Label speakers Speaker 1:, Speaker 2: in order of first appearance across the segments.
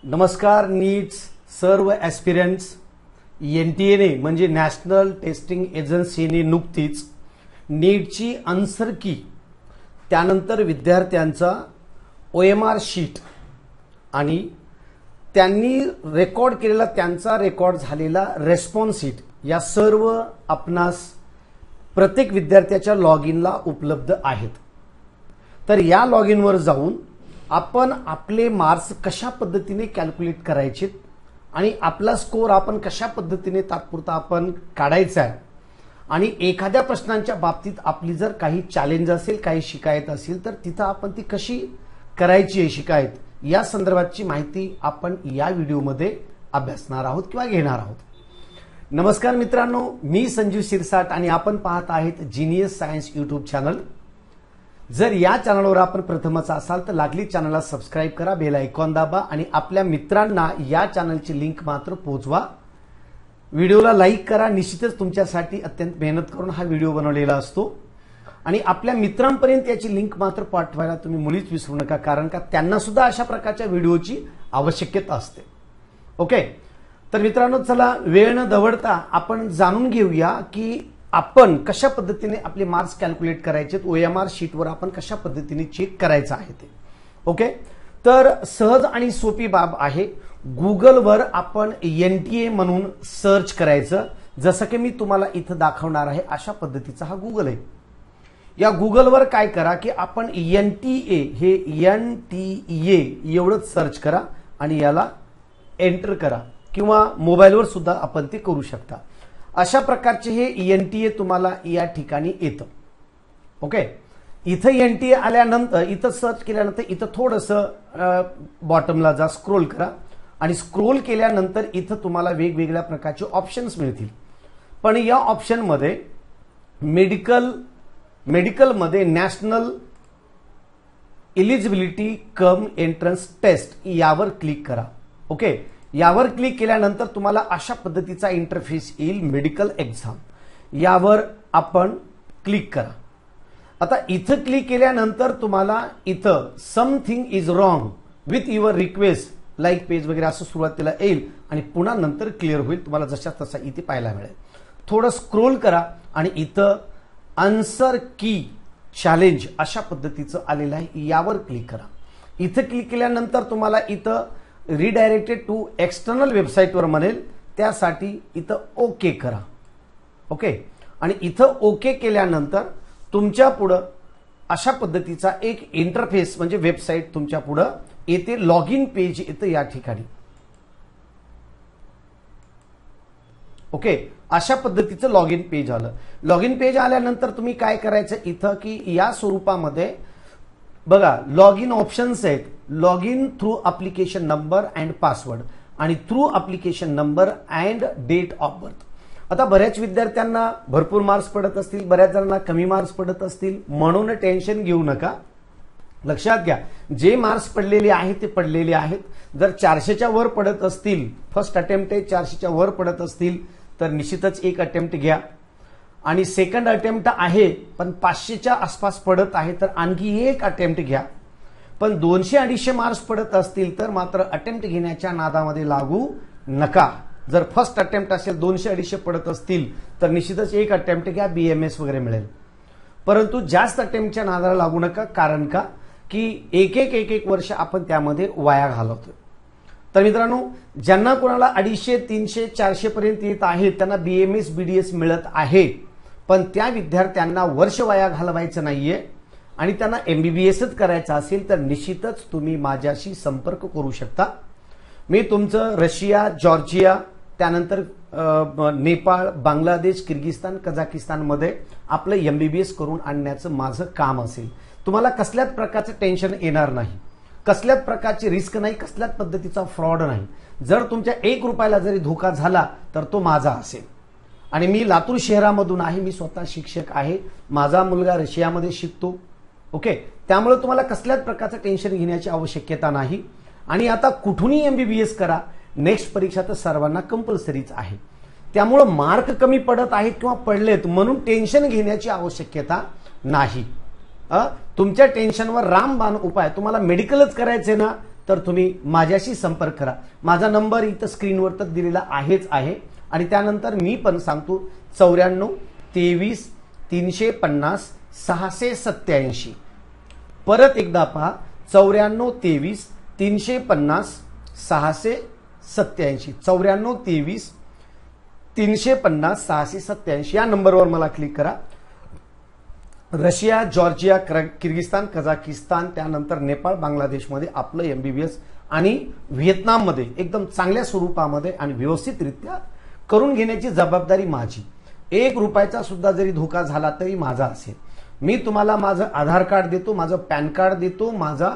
Speaker 1: नमस्कार नीट्स सर्व aspirants. NTA म्हणजे नॅशनल टेस्टिंग एजन्सीने नुकतीच नीटची आन्सर की त्यानंतर विद्यार्थ्यांचा OMR शीट आणि त्यांनी रेकॉर्ड केलेला त्यांचा रेकॉर्ड झालेला रेस्पॉन्स शीट या सर्व आपणास प्रत्येक विद्यार्थ्याच्या लॉग इनला उपलब्ध आहेत. तर या लॉग इनवर जाऊन आपण आपले मार्क्स कशा पद्धतीने कॅल्क्युलेट करायचे आणि आपला स्कोर आपण कशा पद्धतीने तात्पुरता आपण काढायचा आहे आणि एखाद्या प्रश्नांच्या बाबतीत आपली जर काही चॅलेंज असेल, काही शिकायत असेल तर तिथं आपण ती कशी करायची आहे शिकायत, या संदर्भातची माहिती आपण या व्हिडिओमध्ये अभ्यासणार आहोत किंवा घेणार आहोत. नमस्कार मित्रांनो, मी संजीव शिरसाट आणि आपण पाहत आहेत जीनियस सायन्स यूट्यूब चॅनल. जर या चॅनलवर आपण प्रथमच असाल तर लागली चॅनलला सबस्क्राइब करा, बेल आयकॉन दाबा आणि आपल्या मित्रांना या चॅनलची लिंक मात्र पोहोचवा. व्हिडिओला लाईक करा. निश्चितच तुमच्यासाठी अत्यंत मेहनत करून हा व्हिडिओ बनवलेला असतो आणि आपल्या मित्रांपर्यंत याची लिंक मात्र पाठवायला तुम्ही मुळीच विसरू नका, कारण का त्यांना सुद्धा अशा प्रकारच्या व्हिडिओची आवश्यकता असते. ओके, तर मित्रांनो चला वेळ न दवडता आपण जाणून घेऊया की आपण कशा पद्धतीने आपले मार्क्स कॅल्क्युलेट करायचे, OMR शीटवर आपण कशा पद्धतीने चेक करायचं आहे ते. ओके, तर सहज आणि सोपी बाब आहे. गुगलवर आपण NTA म्हणून सर्च करायचं. जसं की मी तुम्हाला इथं दाखवणार आहे अशा पद्धतीचा हा गुगल आहे. या गुगलवर काय करा की आपण NTA हे NTA एवढंच सर्च करा आणि याला एंटर करा किंवा मोबाईलवर सुद्धा आपण ते करू शकता. अशा प्रकारचे हे NTA तुम्हाला या ठिकाणी येतं. ओके, इथं NTA आल्यानंतर इथं सर्च केल्यानंतर इथं थोडंसं बॉटमला जा, स्क्रोल करा आणि स्क्रोल केल्यानंतर इथं तुम्हाला वेगवेगळ्या प्रकारचे ऑप्शन्स मिळतील. पण या ऑप्शनमध्ये मेडिकलमध्ये national eligibility cum entrance test यावर क्लिक करा. ओके, यावर क्लिक केल्यानंतर तुम्हाला अशा पद्धतीचा इंटरफेस येईल, मेडिकल एक्झाम. यावर आपण क्लिक करा. आता इथं क्लिक केल्यानंतर तुम्हाला इथं something is wrong with your request like page वगैरे असं सुरुवातीला येईल आणि पुन्हा नंतर क्लिअर होईल. तुम्हाला जशा तसा इथे पाहायला मिळेल. थोडं स्क्रोल करा आणि इथं आन्सर की चॅलेंज अशा पद्धतीचं आलेलं आहे, यावर क्लिक करा. इथं क्लिक केल्यानंतर तुम्हाला इथं रिडायरेक्टेड टू एक्सटर्नल वेबसाईटवर म्हणेल, त्यासाठी इथं ओके करा. ओके, आणि इथं ओके केल्यानंतर तुमच्या पुढं अशा पद्धतीचा एक इंटरफेस म्हणजे वेबसाईट तुमच्या पुढं येते. लॉग इन पेज येतं या ठिकाणी. ओके, अशा पद्धतीचं लॉग इन पेज आलं. लॉग इन पेज आल्यानंतर तुम्ही काय करायचं इथं की या स्वरूपामध्ये बघा लॉग इन ऑप्शन्स आहेत. Log in through application number and password आणि through application number and date of birth. आता बऱ्याच विद्यार्थ्यांना भरपूर मार्क्स पडत असतील, बऱ्याच जणांना कमी मार्क्स पडत असतील, म्हणून टेन्शन घेऊ नका. लक्षात घ्या, जे मार्क्स पडलेले आहेत ते पडलेले आहेत. जर 400च्या वर पडत असतील, फर्स्ट अटेम्प्ट आहे 400च्या वर पडत असतील तर निश्चितच एक अटेम्प्ट घ्या आणि सेकंड अटेम्प्ट आहे पण 500च्या आसपास पडत आहे तर आणखी एक अटेम्प्ट घ्या. पण 200-250 मार्क्स पडत असतील तर मात्र अटेम्प्ट घेण्याच्या नादामध्ये लागू नका. जर फर्स्ट अटेम्प्ट असेल 200-250 पडत असतील तर निश्चितच एक अटेम्प्ट घ्या, BMS वगैरे मिळेल. परंतु जास्त अटेम्प्टच्या नादाला लागू नका, कारण का की एक वर्ष आपण त्यामध्ये वाया घालवतो. तर मित्रांनो, ज्यांना कोणाला 250, 300, 400 पर्यंत येत आहे त्यांना BMS BDS मिळत आहे, पण त्या विद्यार्थ्यांना वर्ष वाया घालवायचं नाहीये आणि त्यांना MBBSच करायचं असेल तर निश्चितच तुम्ही माझ्याशी संपर्क करू शकता. मी तुमचं रशिया, जॉर्जिया, त्यानंतर नेपाळ, बांगलादेश, किर्गिस्तान, कझाकिस्तानमध्ये आपलं MBBS करून आणण्याचं माझं काम असेल. तुम्हाला कसल्याच प्रकारचं टेन्शन येणार नाही, कसल्याच प्रकारची रिस्क नाही, कसल्याच पद्धतीचा फ्रॉड नाही. जर तुमच्या 1 रुपयाला जरी धोका झाला तर तो माझा असेल. आणि मी लातूर शहरामधून आहे, मी स्वतः शिक्षक आहे, माझा मुलगा रशियामध्ये शिकतो. ओके, त्यामुळे तुम्हाला कसल्याच प्रकारचं टेन्शन घेण्याची आवश्यकता नाही. आणि आता कुठूनही MBBS करा, नेक्स्ट परीक्षा तर सर्वांना कंपल्सरीच आहे. त्यामुळे मार्क कमी पडत आहेत किंवा पडलेत म्हणून टेन्शन घेण्याची आवश्यकता नाही. तुमच्या टेन्शनवर रामबाण उपाय. तुम्हाला मेडिकलच करायचे ना तर तुम्ही माझ्याशी संपर्क करा. माझा नंबर इथं स्क्रीनवर तर दिलेला आहेच आहे. आणि त्यानंतर मी पण सांगतो 94 23 350 687. परत एकदा पहा 94 23 350 687. 94 23 350 687 या नंबरवर मला क्लिक करा. रशिया, जॉर्जिया, किर्गिस्तान, कझाकिस्तान, त्यानंतर नेपाळ, बांगलादेशमध्ये आपलं एमबीबीएस आणि व्हिएतनाममध्ये एकदम चांगल्या स्वरूपामध्ये आणि व्यवस्थितरित्या करून घेण्याची जबाबदारी माझी. 1 रुपयाचा सुद्धा जरी धोका झाला तरी माझा असेल. मी तुम्हाला माझं आधार कार्ड देतो, माझं पॅन कार्ड देतो, माझा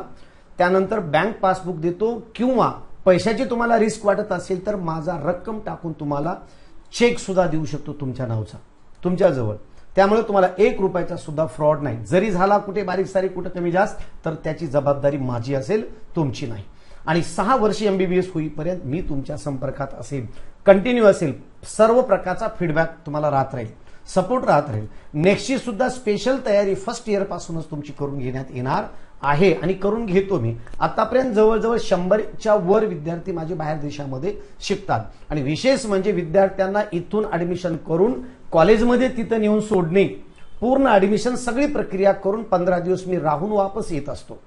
Speaker 1: त्यानंतर बँक पासबुक देतो, किंवा पैशाची तुम्हाला रिस्क वाटत असेल तर माझा रक्कम टाकून तुम्हाला चेक सुद्धा देऊ शकतो तुमच्या नावचा तुमच्याजवळ. त्यामुळे तुम्हाला 1 रुपयाचा सुद्धा फ्रॉड नाही. जरी झाला कुठे बारीक सारीक कुठे कमी जास्त तर त्याची जबाबदारी माझी असेल, तुमची नाही. आणि 6 वर्ष एमबीबीएस होईपर्यंत मी तुमच्या संपर्कात असेल, कंटिन्यू असेल. सर्व प्रकारचा फीडबॅक तुम्हाला राहत राहील, सपोर्ट राहत राहील. नेक्स्टची सुद्धा स्पेशल तयारी फर्स्ट इयर पासूनच तुमची करून घेण्यात येणार आहे आणि करून घेतो मी. आतापर्यंत जवळजवळ 100च्या वर विद्यार्थी माझे बाहेर देशामध्ये शिकतात. आणि विशेष म्हणजे विद्यार्थ्यांना इथून ऍडमिशन करून कॉलेजमध्ये तिथं नेऊन सोडणे, पूर्ण ऍडमिशन सगळी प्रक्रिया करून 15 दिवस मी राहून वापस येत असतो.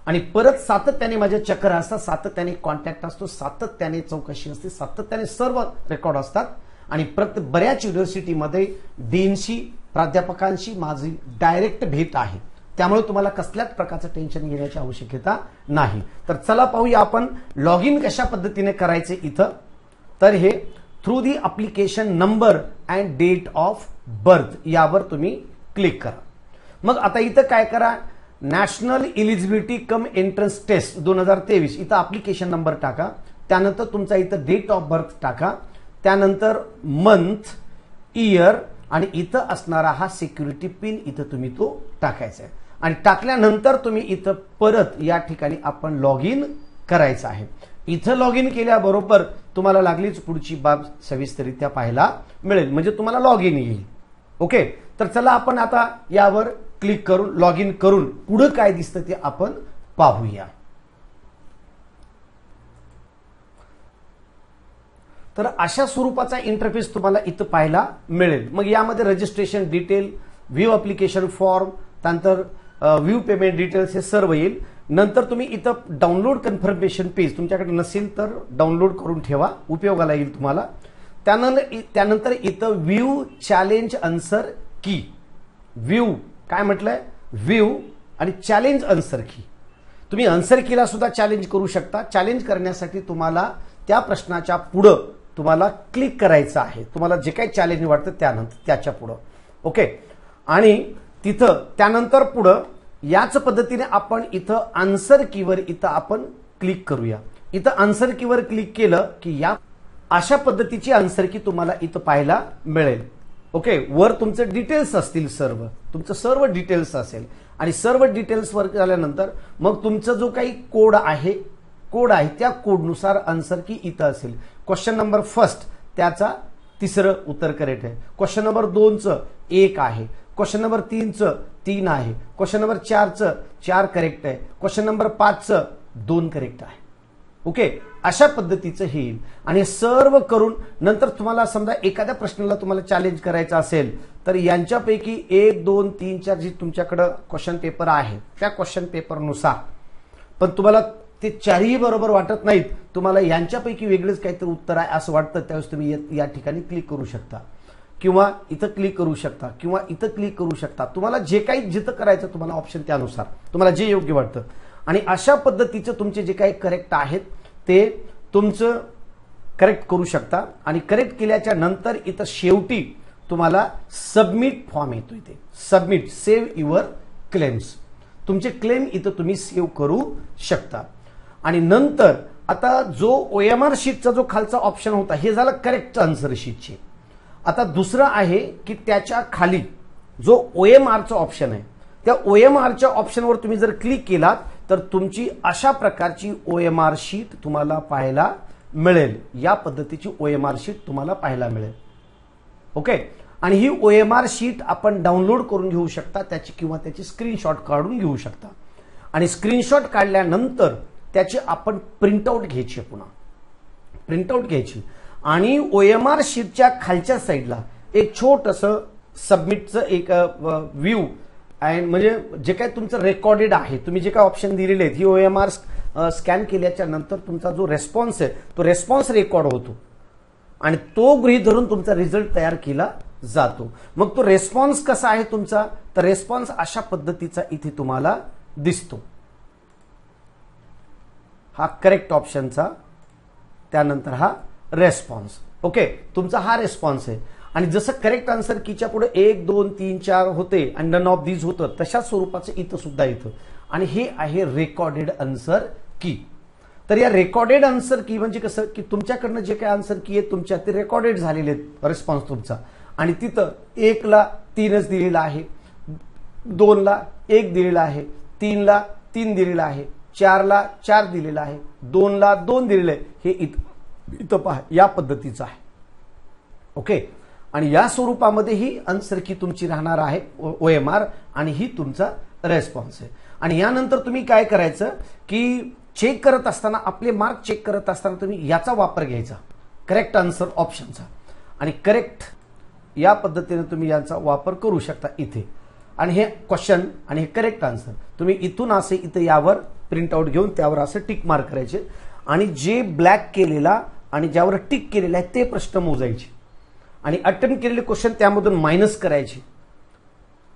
Speaker 1: आणि परत सातत्याने माझ्या चक्र असतात, सातत्याने कॉन्टॅक्ट असतो, सातत्याने चौकशी असते, सातत्याने सर्व रेकॉर्ड असतात. आणि बऱ्याच युनिव्हर्सिटीमध्ये डीनशी, प्राध्यापकांशी माझी डायरेक्ट भेट आहे. त्यामुळे तुम्हाला कसल्याच प्रकारचं टेन्शन घेण्याची आवश्यकता नाही. तर चला पाहूया आपण लॉग इन कशा पद्धतीने करायचे इथं. तर हे through the application number and date of birth यावर तुम्ही क्लिक करा. मग आता इथं काय करा, national eligibility cum entrance test 2023 इथं अप्लिकेशन नंबर टाका. त्यानंतर तुमचा इथं डेट ऑफ बर्थ टाका. त्यानंतर मंथ, इयर आणि इथं असणारा हा सिक्युरिटी पिन इथं तुम्ही तो टाकायचा आहे. आणि टाकल्यानंतर तुम्ही इथं परत या ठिकाणी आपण लॉग इन करायचं आहे. इथं लॉग इन केल्याबरोबर तुम्हाला लागलीच पुढची बाब सविस्तररित्या पाहायला मिळेल, म्हणजे तुम्हाला लॉग इन येईल. ओके, तर चला आपण आता यावर क्लिक करून लॉग इन करून पुढे काय दिसतं ते आपण पाहूया. तर अशा स्वरूपाचा इंटरफेस तुम्हाला इथं पाहायला मिळेल. मग यामध्ये registration detail, view application form, त्यानंतर व्ह्यू पेमेंट डिटेल्स हे सर्व येईल. नंतर तुम्ही इथं डाउनलोड कन्फर्मेशन पेज तुमच्याकडे नसेल तर डाउनलोड करून ठेवा, उपयोगाला येईल तुम्हाला. त्यानंतर इथं व्ह्यू चॅलेंज आन्सर की, व्ह्यू काय म्हटलंय, व्ह्यू आणि चॅलेंज आन्सर की. तुम्ही आन्सर कीला सुद्धा चॅलेंज करू शकता. चॅलेंज करण्यासाठी तुम्हाला त्या प्रश्नाच्या पुढं तुम्हाला क्लिक करायचं आहे. तुम्हाला जे काही चॅलेंज वाटतं त्यानंतर त्याच्या पुढं. ओके, आणि तिथं त्यानंतर पुढं याच पद्धतीने आपण इथं आन्सर कीवर इथं आपण क्लिक करूया. इथं आन्सर कीवर क्लिक केलं की या अशा पद्धतीची आन्सर की तुम्हाला इथं पाहायला मिळेल. ओके, वर तुमचे डिटेल्स असतील, तुमचं सर्व डिटेल्स असेल. आणि सर्व डिटेल्स वर झाल्यानंतर मग तुमचा जो काही कोड आहे त्या कोडनुसार आन्सर की इथं असेल. क्वेश्चन नंबर फर्स्ट त्याचा 3रं उत्तर करेक्ट आहे. क्वेश्चन नंबर 2चं 1 आहे. क्वेश्चन नंबर 3चं 3 आहे. क्वेश्चन नंबर 4चं 4 करेक्ट आहे. क्वेश्चन नंबर 5चं 2 करेक्ट आहे. ओके, अशा पद्धतीचं हे येईल. आणि सर्व करून नंतर तुम्हाला समजा एखाद्या प्रश्नाला तुम्हाला चॅलेंज करायचं असेल तर यांच्यापैकी 1 2 3 4 जी तुमच्याकडे क्वेश्चन पेपर आहे त्या क्वेश्चन पेपरनुसार, पण तुम्हाला ते 4ही बरोबर वाटत नाहीत, तुम्हाला यांच्यापैकी वेगळंच काहीतरी उत्तर आहे असं वाटतं, त्यावेळेस तुम्ही या ठिकाणी क्लिक करू शकता, किंवा इथं क्लिक करू शकता, किंवा इथं क्लिक करू शकता. तुम्हाला जे काही जिथं करायचं तुम्हाला ऑप्शन त्यानुसार तुम्हाला जे योग्य वाटतं. आणि अशा पद्धतीचं तुमचे जे काही करेक्ट आहेत ते तुमचं करेक्ट करू शकता. आणि करेक्ट केल्याच्या नंतर इथं शेवटी तुम्हाला सबमिट फॉर्म येतो. इथे सबमिट, सेव्ह युअर क्लेम्स, तुमचे क्लेम इथं तुम्ही सेव्ह करू शकता. आणि नंतर आता जो OMR शीटचा जो खालचा ऑप्शन होता हे झालं करेक्ट आन्सर शीटचे. आता दुसरं आहे की त्याच्या खाली जो OMRचा ऑप्शन आहे त्या OMRच्या ऑप्शनवर तुम्ही जर क्लिक केलात तर तुमची अशा प्रकारची OMR शीट तुम्हाला पाहायला मिळेल. या पद्धतीची OMR शीट तुम्हाला पाहायला मिळेल. ओके, आणि ही OMR शीट आपण डाउनलोड करून घेऊ शकता त्याची, किंवा त्याची स्क्रीनशॉट काढून घेऊ शकता. आणि स्क्रीनशॉट काढल्यानंतर त्याची आपण प्रिंटआउट घ्यायची, पुन्हा प्रिंटआउट घ्यायची आणि OMR शीटच्या खालच्या साईडला एक छोटंसं सबमिटचं एक व्ह्यू अँड म्हणजे जे काय तुमचं रेकॉर्डेड आहे, तुम्ही जे काय ऑप्शन दिलेले आहेत, ही OMR स्कॅन केल्याच्या नंतर तुमचा जो रेस्पॉन्स आहे तो रेस्पॉन्स रेकॉर्ड होतो आणि तो गृहीत धरून तुमचा रिझल्ट तयार केला जातो. मग तो रेस्पॉन्स कसा आहे तुमचा, तर रेस्पॉन्स अशा पद्धतीचा इथे तुम्हाला दिसतो. हा करेक्ट ऑप्शनचा, त्यानंतर हा रेस्पॉन्स. ओके, तुमचा हा रेस्पॉन्स आहे. आणि जसं करेक्ट आन्सर कीच्या पुढे 1 2 3 4 होते आणि नन ऑफ दीज होतं, तशा स्वरूपाचं इथं सुद्धा येतं. आणि हे आहे रेकॉर्डेड आन्सर की. तर या रेकॉर्डेड आन्सर की म्हणजे कसं की तुमच्याकडनं जे काही आन्सर की आहे तुमच्या ते रेकॉर्डेड झालेले आहेत रिस्पॉन्स तुमचा. आणि तिथं 1 ला 3च दिलेला आहे, 2 ला 1 दिलेला आहे, 3 ला 3 दिलेला आहे, 4 ला 4 दिलेला आहे, 2 ला 2 दिलेलं आहे. हे इथं पहा, या पद्धतीचं आहे. ओके, आणि या स्वरूपामध्ये ही आन्सर की तुमची राहणार आहे OMR आणि ही तुमचा रेस्पॉन्स आहे. आणि यानंतर तुम्ही काय करायचं की चेक करत असताना, आपले मार्क चेक करत असताना तुम्ही याचा वापर घ्यायचा, करेक्ट आन्सर ऑप्शनचा. आणि करेक्ट या पद्धतीने तुम्ही याचा वापर करू शकता इथे. आणि हे क्वेश्चन आणि हे करेक्ट आन्सर तुम्ही इथून असे इथे यावर प्रिंटआउट घेऊन त्यावर असं टिक मार्क करायचे आणि जे ब्लॅक केलेला आणि ज्यावर टिक केलेला आहे ते प्रश्न मोजायचे आणि अटेम्प्ट केलेले क्वेश्चन त्यामधून मायनस करायचे.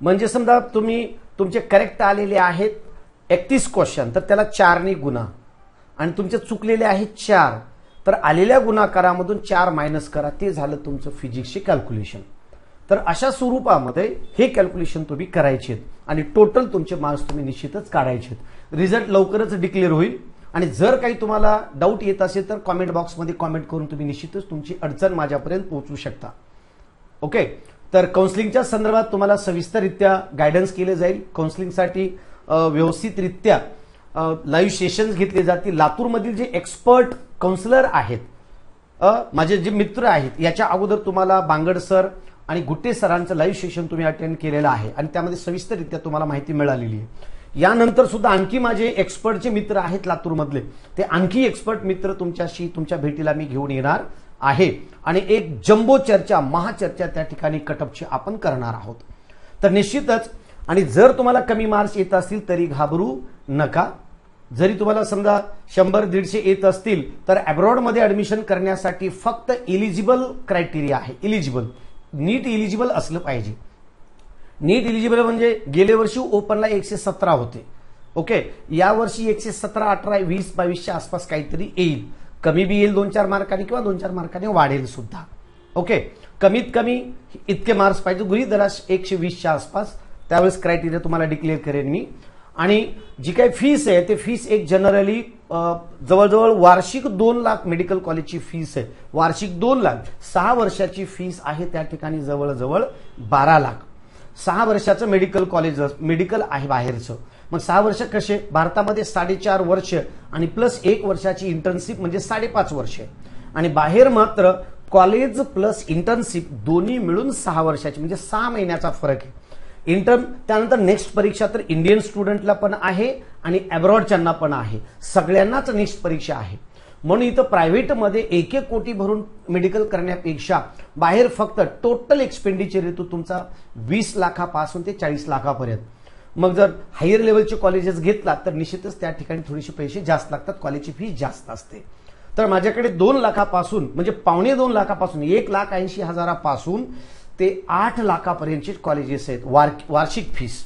Speaker 1: म्हणजे समजा तुम्ही तुमचे करेक्ट आलेले आहेत 31 क्वेश्चन, तर त्याला 4 ने गुणा आणि तुमचे चुकलेले आहेत 4, तर आलेल्या गुणाकारामधून 4 मायनस करा. ते झालं तुमचं फिजिक्सचे कॅल्क्युलेशन. तर अशा स्वरूपामध्ये हे कॅल्क्युलेशन तुम्ही करायचे आणि टोटल तुमचे मार्क्स तुम्ही निश्चितच काढायचे. रिझल्ट लवकरच डिक्लेअर होईल. आणि जर काही तुम्हाला डाऊट येत असेल तर कॉमेंट बॉक्समध्ये कॉमेंट करून तुम्ही निश्चितच तुमची अडचण माझ्यापर्यंत पोहोचवू शकता. ओके, तर काउन्सिलिंगच्या संदर्भात तुम्हाला सविस्तररित्या गायडन्स केले जाईल. काउन्सिलिंगसाठी व्यवस्थितरित्या लाईव्ह सेशन्स घेतले जातील. लातूरमधील जे एक्सपर्ट काउन्सिलर आहेत, माझे जे मित्र आहेत, याच्या अगोदर तुम्हाला बांगड सर आणि गुट्टे सरांचं लाईव्ह सेशन तुम्ही अटेंड केलेलं आहे आणि त्यामध्ये सविस्तररित्या तुम्हाला माहिती मिळालेली आहे. यानंतर सुद्धा आणखी माझे एक्सपर्टचे मित्र आहेत लातूरमधले, ते आणखी एक्सपर्ट मित्र तुमच्या भेटीला मी घेऊन येणार आहे आणि एक जम्बो चर्चा, महाचर्चा त्या ठिकाणी कटअपची आपण करणार आहोत. तर निश्चितच, आणि जर तुम्हाला कमी मार्क्स येत असतील तरी घाबरू नका. जरी तुम्हाला समजा 100-150 येत असतील तर अब्रॉडमध्ये ऍडमिशन करण्यासाठी फक्त इलिजिबल क्रायटेरिया आहे. इलिजिबल, नीट इलिजिबल असलं पाहिजे. नीट इलिजिबल म्हणजे गेल्या वर्षी ओपनला 117 होते. ओके, या वर्षी 117, 18, 20, 22च्या आसपास काहीतरी येईल. कमी बी येईल 2-4 मार्कांनी किंवा 2-4 मार्कांनी वाढेल सुद्धा. ओके, कमीत कमी इतके मार्क्स पाहिजे, गृहीत धरा 120च्या आसपास. त्यावेळेस क्रायटेरिया तुम्हाला डिक्लेअर करेन मी. आणि जी काही फीस आहे ते फीस एक जनरली जवळजवळ वार्षिक 2 लाख मेडिकल कॉलेजची फीस आहे. वार्षिक 2 लाख. 6 वर्षाची फीस आहे त्या ठिकाणी जवळजवळ 12 लाख. 6 वर्षाचं मेडिकल कॉलेज, मेडिकल आहे बाहेरचं. मग 6 वर्ष कसे, भारतामध्ये 4.5 वर्ष आणि प्लस 1 वर्षाची इंटर्नशिप म्हणजे 5.5 वर्ष. आणि बाहेर मात्र कॉलेज प्लस इंटर्नशिप दोन्ही मिळून 6 वर्षाची म्हणजे 6 महिन्याचा फरक आहे. त्यानंतर नेक्स्ट परीक्षा तर इंडियन स्टुडंटला पण आहे आणि अब्रॉडच्यांना पण आहे. सगळ्यांनाच नेक्स्ट परीक्षा आहे. म्हणून इथं प्रायव्हेटमध्ये 1-1 कोटी भरून मेडिकल करण्यापेक्षा बाहेर फक्त टोटल एक्सपेंडिचर येतो तुमचा 20 लाखापासून ते 40 लाखापर्यंत. मग जर हायर लेवलचे कॉलेजेस घेतला तर निश्चितच त्या ठिकाणी थोडेसे पैसे जास्त लागतात, कॉलेजची फी जास्त असते. तर माझ्याकडे 2 लाखापासून म्हणजे 2.25 लाखापासून 1,80,000 ते 8 लाखापर्यंतचे कॉलेजेस आहेत वार्षिक फीस.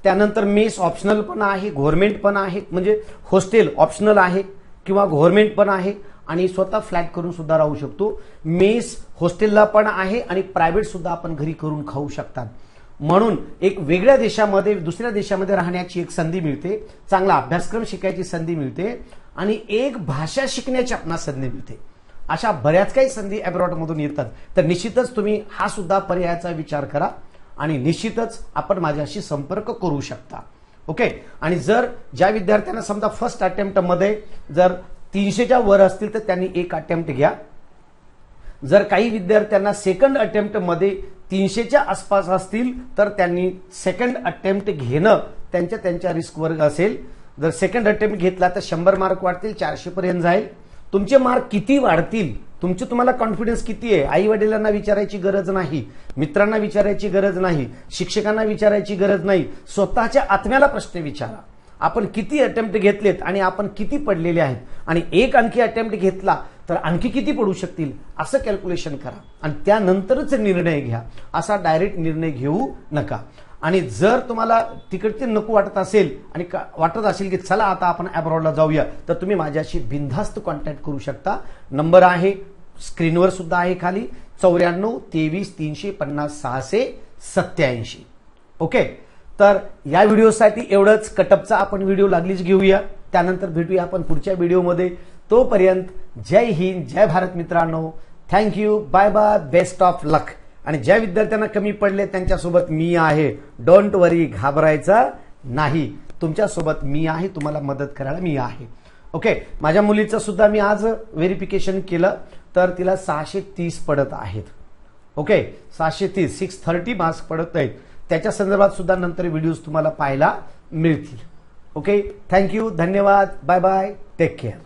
Speaker 1: त्यानंतर मेस ऑप्शनल पण आहे, गव्हर्नमेंट पण आहे, म्हणजे हॉस्टेल ऑप्शनल आहे किंवा गव्हर्नमेंट पण आहे आणि स्वतः फ्लॅट करून सुद्धा राहू शकतो. मेस हॉस्टेलला पण आहे आणि प्रायव्हेट सुद्धा आपण घरी करून खाऊ शकतात. म्हणून एक वेगळ्या देशामध्ये, दुसऱ्या देशामध्ये राहण्याची एक संधी मिळते, चांगला अभ्यासक्रम शिकायची संधी मिळते आणि एक भाषा शिकण्याची आपणास संधी मिळते. अशा बऱ्याच काही संधी अब्रॉडमधून येतात. तर निश्चितच तुम्ही हा सुद्धा पर्यायाचा विचार करा आणि निश्चितच आपण माझ्याशी संपर्क करू शकता. ओके, आणि जर ज्या विद्यार्थ्यांना समजा फर्स्ट अटेम्प्टमध्ये जर 300च्या वर असतील तर त्यांनी एक अटेम्प्ट घ्या. जर काही विद्यार्थ्यांना सेकंड अटेम्प्टमध्ये 300च्या आसपास असतील तर त्यांनी सेकंड अटेम्प्ट घेणं त्यांच्या रिस्कवर असेल. जर सेकंड अटेम्प्ट घेतला तर 100 मार्क वाढतील, 400 पर्यंत जाईल. तुमचे मार्क किती वाढतील, तुम्हाला कॉन्फिडन्स किती आहे, आई वडिलांना विचारायची गरज नाही, मित्रांना विचारायची गरज नाही, शिक्षकांना विचारायची गरज नाही. स्वतःच्या आत्म्याला प्रश्न विचारा, आपण किती अटेम्प्ट घेतलेत आणि आपण किती पडलेले आहेत, आणि एक आणखी अटेम्प्ट घेतला तर आणखी किती पडू शकतील, असं कॅल्क्युलेशन करा आणि त्यानंतरच निर्णय घ्या. असा डायरेक्ट निर्णय घेऊ नका. आणि जर तुम्हाला तिकडचे नको वाटत असेल आणि वाटत असेल की चला आता आपण अब्रॉडला जाऊया, तर तुम्ही माझ्याशी बिनधास्त कॉन्टॅक्ट करू शकता. नंबर आहे स्क्रीनवर सुद्धा आहे खाली, 94 23 350 687. ओके, तर या व्हिडिओसाठी एवढंच. कटअपचा आपण व्हिडिओ लागलीच घेऊया, त्यानंतर भेटूया आपण पुढच्या व्हिडिओमध्ये. तोपर्यंत जय हिंद, जय भारत मित्रांनो. Thank you, bye bye, best of luck. आणि ज्या विद्यार्थ्यांना कमी पडले त्यांच्यासोबत मी आहे, डोंट वरी, घाबरायचा नाही. तुमच्यासोबत मी आहे, तुम्हाला मदत करायला मी आहे. ओके, माझ्या मुलीचं सुद्धा मी आज व्हेरिफिकेशन केलं तर तिला 630 पडत आहेत. ओके, 630, 630 मार्क्स पडत आहेत. त्याच्या संदर्भात सुद्धा नंतर व्हिडिओज तुम्हाला पाहायला मिळतील. ओके, थँक्यू, धन्यवाद, बाय बाय, टेक केअर.